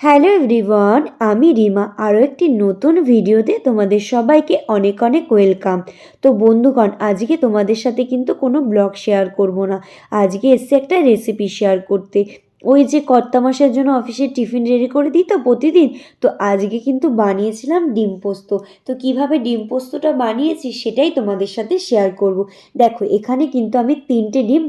Hello everyone, আমি রিমা আরও একটি নতুন ভিডিওতে তোমাদের সবাইকে অনেক অনেক ওয়েলকাম। তো বন্ধুগণ, আজকে তোমাদের সাথে কিন্তু কোনো ব্লগ শেয়ার করব না। আজকে এসছে একটা রেসিপি শেয়ার করতে। ওই যে কর্তামশাইয়ের জন্য অফিসের টিফিন রেডি করে দিই তো প্রতিদিন, তো আজকে কিন্তু বানিয়েছিলাম ডিম পোস্ত। তো কিভাবে ডিম পোস্তটা বানিয়েছি সেটাই তোমাদের সাথে শেয়ার করব। দেখো, এখানে কিন্তু আমি 3টে ডিম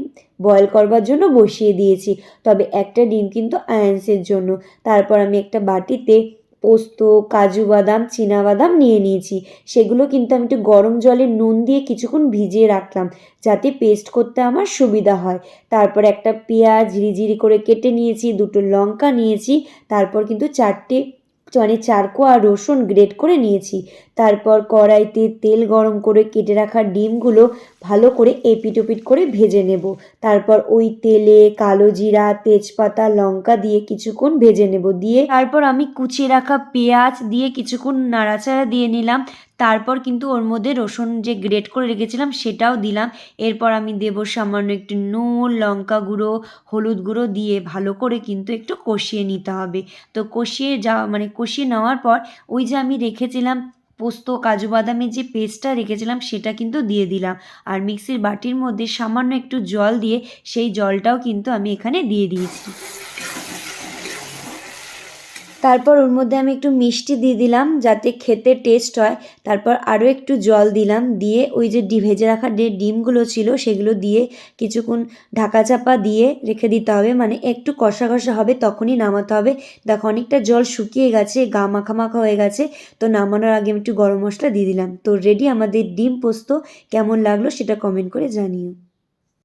বয়েল করবার জন্য বসিয়ে দিয়েছি, তবে একটা ডিম কিন্তু আয়ান্সের জন্য। তারপর আমি একটা বাটিতে পোস্ত, কাজু বাদাম, বাদাম নিয়ে নিয়েছি। সেগুলো কিন্তু আমি একটু গরম জলে নুন দিয়ে কিছুক্ষণ ভিজিয়ে রাখলাম, যাতে পেস্ট করতে আমার সুবিধা হয়। তারপর একটা পেঁয়াজ ঝিরিঝিরি করে কেটে নিয়েছি, দুটো লঙ্কা নিয়েছি, তারপর কিন্তু 4 কোয়া রসুন গ্রেট করে নিয়েছি। তারপর কড়াইতে তেল গরম করে কেটে রাখা ডিমগুলো ভালো করে এপিট ওপিট করে ভেজে নেব। তারপর ওই তেলে কালো জিরা, তেজপাতা, লঙ্কা দিয়ে কিছুক্ষণ ভেজে নেব। দিয়ে তারপর আমি কুচিয়ে রাখা পেঁয়াজ দিয়ে কিছুক্ষণ নাড়াচাড়া দিয়ে নিলাম। তারপর কিন্তু ওর মধ্যে রসুন যে গ্রেট করে রেখেছিলাম সেটাও দিলাম। এরপর আমি দেবো সামান্য একটু নুন, লঙ্কা গুঁড়ো, হলুদ গুঁড়ো দিয়ে ভালো করে কিন্তু একটু কষিয়ে নিতে হবে। তো কষিয়ে নেওয়ার পর ওই যে আমি রেখেছিলাম পোস্ত, কাজু বাদামের যে পেস্টটা রেখেছিলাম সেটা কিন্তু দিয়ে দিলাম। আর মিক্সির বাটির মধ্যে সামান্য একটু জল দিয়ে সেই জলটাও কিন্তু আমি এখানে দিয়ে দিয়েছি। তারপর ওর মধ্যে আমি একটু মিষ্টি দিয়ে দিলাম যাতে খেতে টেস্ট হয়। তারপর আরও একটু জল দিলাম, দিয়ে ওই যে ভেজে রাখা যে ডিমগুলো ছিল সেগুলো দিয়ে কিছুক্ষণ ঢাকা চাপা দিয়ে রেখে দিতে হবে, মানে একটু কষা কষা হবে তখনই নামাতে হবে। দেখো, অনেকটা জল শুকিয়ে গেছে, গা মাখা মাখা হয়ে গেছে। তো নামানোর আগে আমি একটু গরম মশলা দিয়ে দিলাম। তো রেডি আমাদের ডিম পোস্ত। কেমন লাগলো সেটা কমেন্ট করে জানিও।